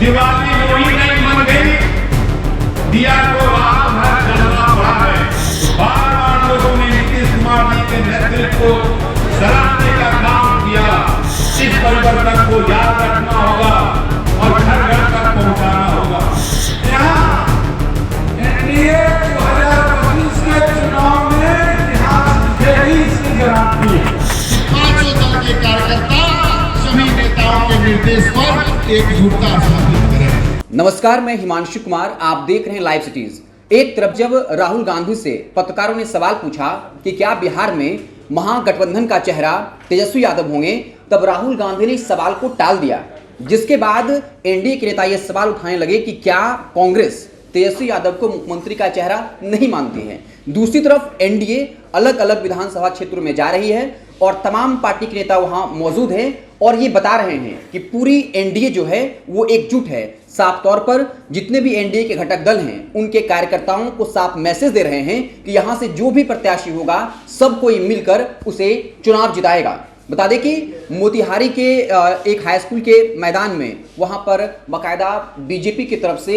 दिवाली यूं ही नहीं मन गई, दिया को रात भर जलना पड़ा है। बार बार लोगों ने नीतीश कुमार जी के नेतृत्व को सराहने का काम किया। इस परिवर्तन को याद रखना होगा और घर घर तक पहुंचाना होगा। यहाँ एनडीए 2025 के चुनाव में इतिहास लिखेगी इसकी गारंटी है। पांचों दल के कार्यकर्ता सभी नेताओं के निर्देश पर एकजुटता स्थापित करें। नमस्कार, मैं हिमांशु कुमार, आप देख रहे हैं लाइव सिटीज। एक तरफ जब राहुल गांधी से पत्रकारों ने सवाल पूछा कि क्या बिहार में महागठबंधन का चेहरा तेजस्वी यादव होंगे, तब राहुल गांधी ने इस सवाल को टाल दिया। जिसके बाद एनडीए के नेता ये सवाल उठाने लगे कि क्या कांग्रेस तेजस्वी यादव को मुख्यमंत्री का चेहरा नहीं मानती है। दूसरी तरफ एनडीए अलग अलग विधानसभा क्षेत्रों में जा रही है और तमाम पार्टी के नेता वहां मौजूद हैं और ये बता रहे हैं कि पूरी एनडीए जो है वो एकजुट है। साफ तौर पर जितने भी एनडीए के घटक दल हैं उनके कार्यकर्ताओं को साफ मैसेज दे रहे हैं कि यहां से जो भी प्रत्याशी होगा सब कोई मिलकर उसे चुनाव जिताएगा। बता दें कि मोतिहारी के एक हाई स्कूल के मैदान में वहां पर बाकायदा बीजेपी की तरफ से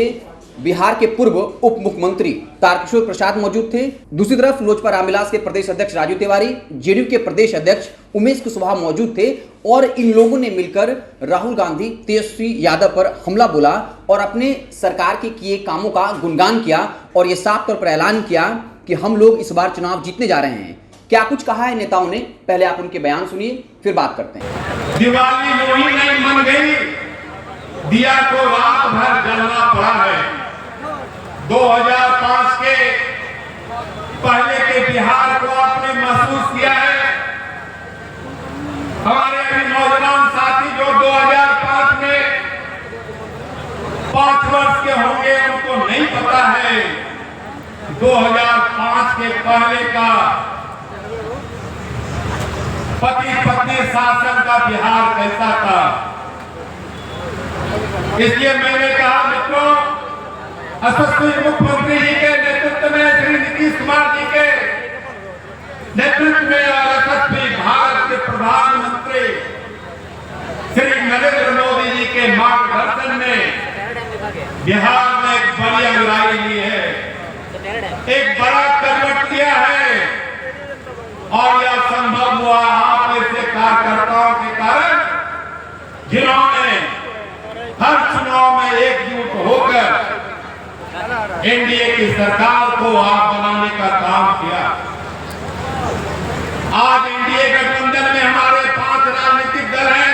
बिहार के पूर्व उप मुख्यमंत्री तारकिशोर प्रसाद मौजूद थे। दूसरी तरफ लोजपा रामविलास के प्रदेश अध्यक्ष राजू तिवारी, जेडीयू के प्रदेश अध्यक्ष उमेश कुशवाहा मौजूद थे और इन लोगों ने मिलकर राहुल गांधी तेजस्वी यादव पर हमला बोला और अपने सरकार के किए कामों का गुणगान किया और ये साफ तौर पर ऐलान किया कि हम लोग इस बार चुनाव जीतने जा रहे हैं। क्या कुछ कहा है नेताओं ने, पहले आप उनके बयान सुनिए फिर बात करते हैं। दिवाली यूं ही नहीं मन गई, दिया को रात भर जलना पड़ा है। 2005 के पहले के बिहार को आपने महसूस किया है। हमारे अभी नौजवान साथी जो 2005 में 5 वर्ष के होंगे उनको नहीं पता है 2005 के पहले का पति पत्नी शासन का बिहार कैसा था। इसलिए मैंने कहा मित्रों, यशस्वी मुख्यमंत्री जी के नेतृत्व में, श्री नीतीश कुमार जी के नेतृत्व में और यशस्वी भारत के प्रधानमंत्री श्री नरेंद्र मोदी जी के मार्गदर्शन में बिहार ने एक बड़ी अगुवाई ली है, एक बड़ा करवट लिया है और यह संभव हुआ आप ऐसे कार्यकर्ताओं के कारण जिन्होंने हर चुनाव में एकजुट होकर एनडीए की सरकार को आप बनाने का काम किया। आज एनडीए गठबंधन में हमारे 5 राजनीतिक दल हैं।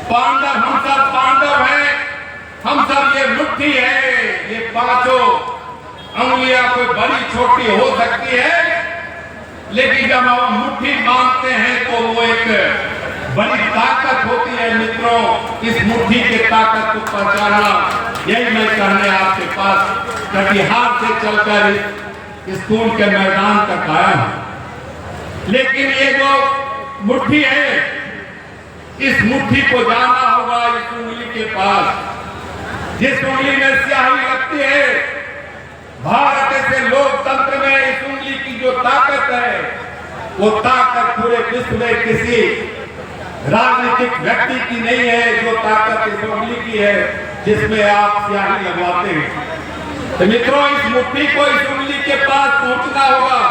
पांडव, हम सब पांडव हैं, हम सब ये मुट्ठी है। ये पांचों अंगुलियां कोई बड़ी छोटी हो सकती है, लेकिन जब हम मुट्ठी बांधते हैं तो वो एक बड़ी ताकत होती है। मित्रों, इस मुट्ठी की ताकत को पहचानना, यही मैं कहने आपके पास कटिहार से चलकर स्कूल के मैदान तक आया हूं। लेकिन ये जो मुट्ठी है, इस मुट्ठी को जानना होगा। इस उंगली के पास जिस उंगली में स्याही लगती है, भारत ऐसे लोकतंत्र में इस उंगली की जो ताकत है, वो ताकत पूरे विश्व में किसी राजनीतिक व्यक्ति की नहीं है। जो ताकत इस उंगली की है जिसमें आप स्याही लगवाते हैं। तो मित्रों, इस मुट्ठी को इस उंगली के पास पहुंचना होगा।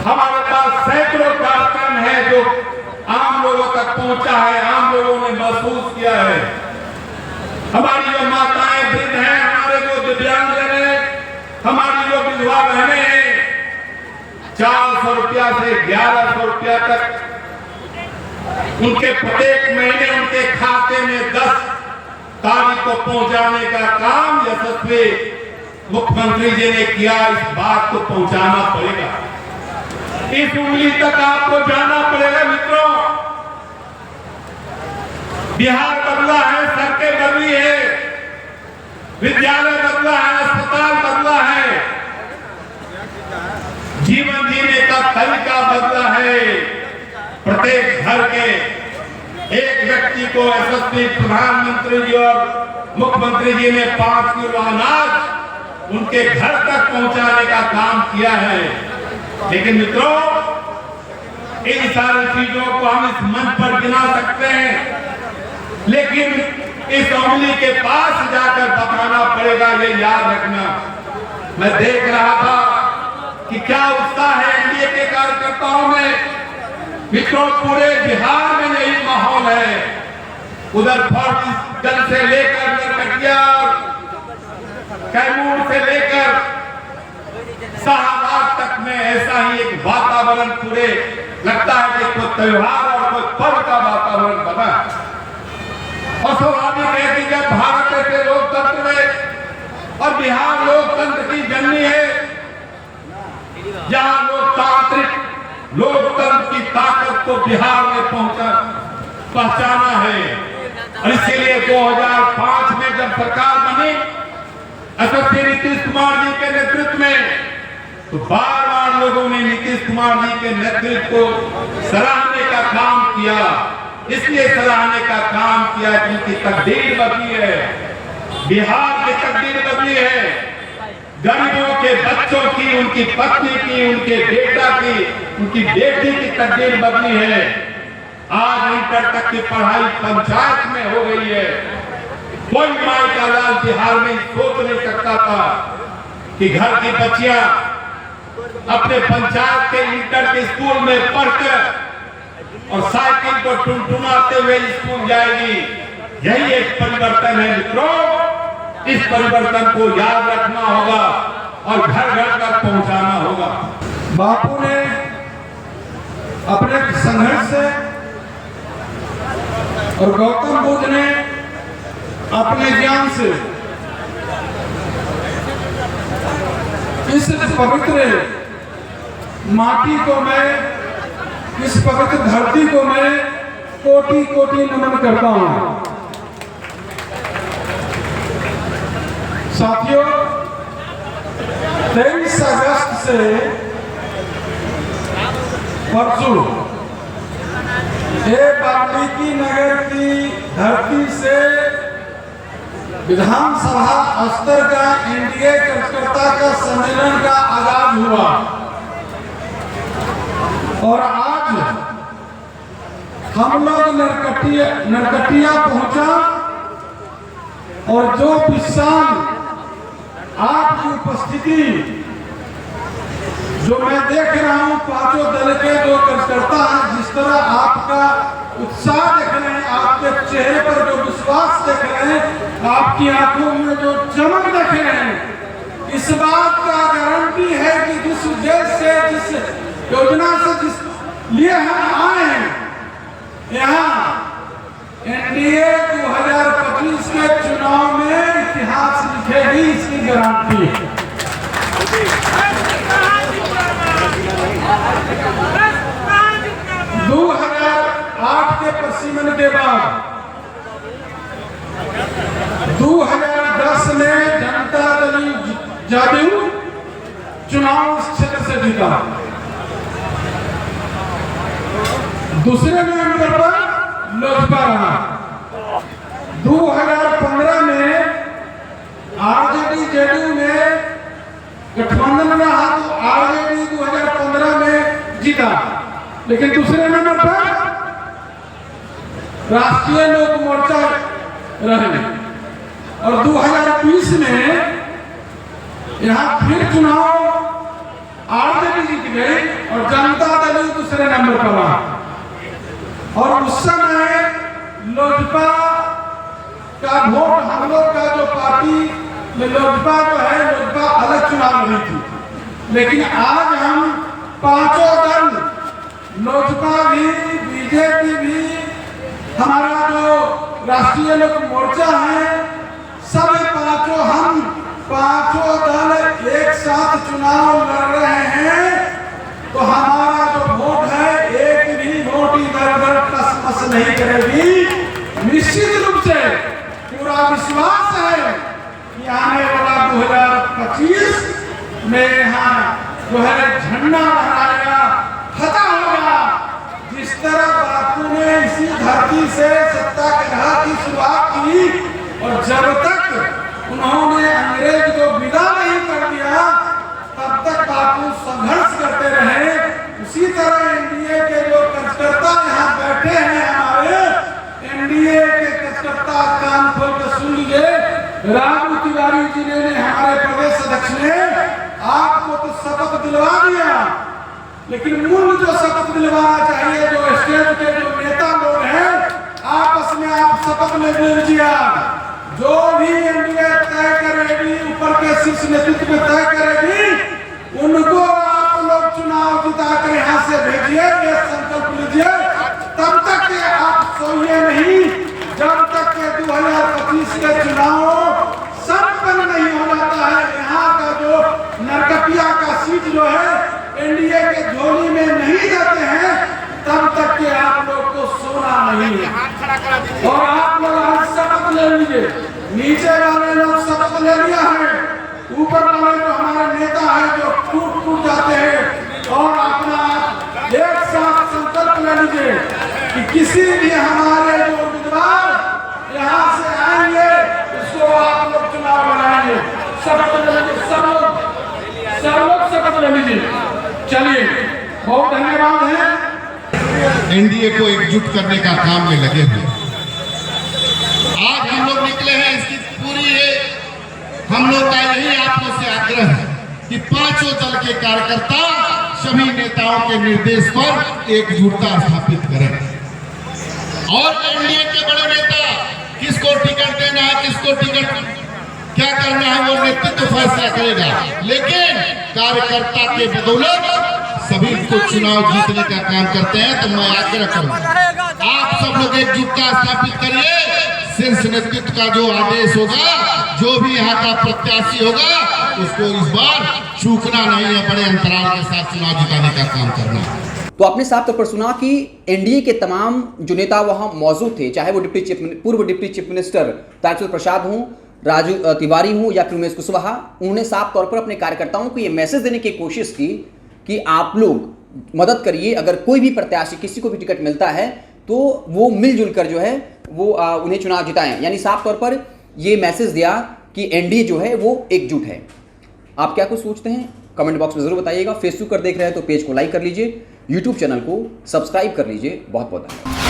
हमारे पास सैकड़ों कार्यक्रम है जो आम लोगों तक पहुंचा है, आम लोगों ने महसूस किया है। हमारी जो माताएं वृद्ध हैं, हमारे जो दिव्यांगजन हैं, हमारी जो विधवा बहनें हैं, 400 रुपया से 1100 रुपया तक उनके प्रत्येक महीने उनके खाते में 10 तारीख को पहुंचाने का काम यशस्वी मुख्यमंत्री जी ने किया। इस बात को पहुंचाना पड़ेगा, इस उंगली तक आपको जाना पड़ेगा। मित्रों, बिहार बदला है, सड़कें बदली है, विद्यालय बदला है, अस्पताल बदला है, जीवन जीने का तरीका बदला है। प्रत्येक घर के एक व्यक्ति को यशस्वी प्रधानमंत्री जी और मुख्यमंत्री जी ने 5 किलो अनाज उनके घर तक पहुंचाने का काम किया है। लेकिन मित्रों, इन सारी चीजों को हम इस मंच पर गिना सकते हैं। लेकिन इस उंगली के पास जाकर बताना पड़ेगा, ये याद रखना। मैं देख रहा था कि क्या उत्साह है एनडीए के कार्यकर्ताओं में। मित्रों, पूरे बिहार में यही माहौल है। उधर फर्जगंज से लेकर नरकटिया, कैमूर से लेकर शाहबाद तक में ऐसा ही एक वातावरण पूरे लगता है कि कोई त्योहार और कोई पर्व का वातावरण बना। और स्वाभाविक है कि जब भारत ऐसे लोकतंत्र में और बिहार लोकतंत्र की जननी है, जहां लोकतंत्र की ताकत को बिहार में पहचाना है। और इसीलिए 2005 में जब सरकार बनी यशस्वी नीतीश कुमार जी के नेतृत्व में, तो बार बार लोगों ने नीतीश कुमार जी के नेतृत्व को सराहने का काम किया। इसलिए सराहने का काम किया क्योंकि तकदीर बदली है, बिहार की तकदीर बदली है। गरीबों के बच्चों की, उनकी पत्नी की, उनके बेटा की, उनकी बेटी की तकदीर बदली है। आज इंटर तक की पढ़ाई पंचायत में हो गई है। कोई माई का लाल बिहार में सोच नहीं सकता था कि घर की बच्चियां अपने पंचायत के इंटर के स्कूल में पढ़कर और साइकिल को टुनटुनाते हुए स्कूल जाएगी। यही एक परिवर्तन है मित्रों। इस परिवर्तन को याद रखना होगा और घर घर तक पहुंचाना होगा। बापू ने अपने संघर्ष से और गौतम बुद्ध ने अपने ज्ञान से इस पवित्र माटी को मैं, इस पवित्र धरती को मैं कोटि कोटि नमन करता हूं। साथियों, 23 अगस्त से परसों वाल्मीकि नगर की धरती से विधानसभा स्तर का एनडीए कार्यकर्ता का सम्मेलन का आगाज हुआ और आज हम लोग नरकटिया पहुंचा और जो विशाल आपकी उपस्थिति जो मैं देख रहा हूं, पांचों दल के जो कार्यकर्ता हैं, जिस तरह आपका उत्साह देख रहे हैं, आपके चेहरे पर जो विश्वास देख रहे हैं, आपकी आंखों में जो चमक देख रहे हैं, इस बात का गारंटी है कि जिस उद्देश्य से, जिस योजना से, जिस लिए हम आए हैं, यहाँ एनडीए 2025 के चुनाव में इतिहास लिखेगी, इसकी गारंटी है। 2008 के पश्चिमन के बाद 2010 में जनता दल जदयू चुनाव इस क्षेत्र से जीता। दूसरे नंबर पर लोजपा रहा। 2015 में आरजेडी जेडीयू में गठबंधन रहा तो आरजेडी 2015 में जीता, लेकिन दूसरे नंबर पर राष्ट्रीय लोक मोर्चा रहे। और 2020 में यहाँ फिर चुनाव आरजेडी जीत गई और जनता दल दूसरे नंबर पर रहा। और उस समय लोजपा का वोट, हम लोग का जो पार्टी में लोजपा जो है, लोजपा अलग चुनाव लड़ी थी, लेकिन आज हम पांचों दल, लोजपा भी, बीजेपी भी, हमारा जो राष्ट्रीय लोक मोर्चा है, सब हम पांचों दल एक साथ चुनाव लड़ रहे हैं। तो हमारा जो वोट है, एक भी वोट इधर-उधर टस-मस नहीं करेगी। निश्चित रूप से पूरा विश्वास है कि आने वाला 2025 में यहाँ जो है झंडा लहराएगा, फतह होगा। जिस तरह बापू ने इसी धरती से सत्याग्रह की शुरुआत की और जब तक उन्होंने अंग्रेज को विदा नहीं कर दिया, तब तक बापू संघर्ष करते रहे। उसी तरह एनडीए के जो कार्यकर्ता यहाँ बैठे हैं, हमारे एनडीए के लेकिन मूल जो शपथ दिलवाना चाहिए, जो स्टेट के जो नेता लोग हैं, आपस में आप शपथ ले लीजिए। जो भी एनडीए तय करेगी, ऊपर के शीर्ष नेतृत्व में तय करेगी, उनको आप लोग चुनाव जिताकर यहाँ से भेजिए, ये संकल्प लीजिए। तब तक के आप सोइए नहीं जब तक के 2025 के चुनाव संपन्न नहीं हो जाता है। यहाँ का जो नरकटिया का सीट जो है एनडीए के झोली में नहीं देते हैं, तब तक के आप लोग को सोना नहीं है। और आप लोग आज शपथ ले लीजिए। नीचे वाले लोग शपथ ले लिया है, ऊपर वाले जो हमारे नेता है जो टूट जाते हैं। और अपना एक साथ संकल्प ले लीजिए कि किसी भी हमारे जो उम्मीदवार यहाँ से आएंगे उसको आप लोग चुनाव बनाएंगे। शपथ ले लीजिए, सब लोग शपथ ले लीजिए। चलिए, बहुत धन्यवाद है। एनडीए को एकजुट करने का काम में लगे हुए आज हम लोग निकले हैं। इसकी पूरी हम लोग का यही आप लोग से आग्रह है कि पांचों दल के कार्यकर्ता सभी नेताओं के निर्देश पर एकजुटता स्थापित करें। और एनडीए के बड़े नेता किसको टिकट देना है, किसको टिकट क्या करना है, वो नेतृत्व फैसला करेगा। लेकिन कार्यकर्ता के बदौलत सभी को चुनाव जीतने का काम करते हैं। तो मैं आग्रह करूंगा आप सब लोग एकजुटता स्थापित करिए। शीर्ष नेतृत्व का जो आदेश होगा, जो भी यहाँ का प्रत्याशी होगा, उसको इस बार चूकना नहीं है, बड़े अंतराल के साथ चुनाव जिताने का काम करना। तो आपने साफ तौर पर सुना कि एनडीए के तमाम जो नेता वहां मौजूद थे, चाहे वो पूर्व deputy chief minister Tarkishore Prasad हों, राजू तिवारी हों या फिर उमेश कुशवाहा, उन्होंने साफ तौर पर अपने कार्यकर्ताओं को ये मैसेज देने की कोशिश की कि आप लोग मदद करिए। अगर कोई भी प्रत्याशी, किसी को भी टिकट मिलता है तो वो मिलजुल कर जो है वो उन्हें चुनाव जिताएं। यानी साफ तौर पर ये मैसेज दिया कि एनडीए जो है वो एकजुट है। आप क्या कुछ सोचते हैं कमेंट बॉक्स में जरूर बताइएगा। फेसबुक पर देख रहे हैं तो पेज को लाइक कर लीजिए, यूट्यूब चैनल को सब्सक्राइब कर लीजिए। बहुत बहुत धन्यवाद।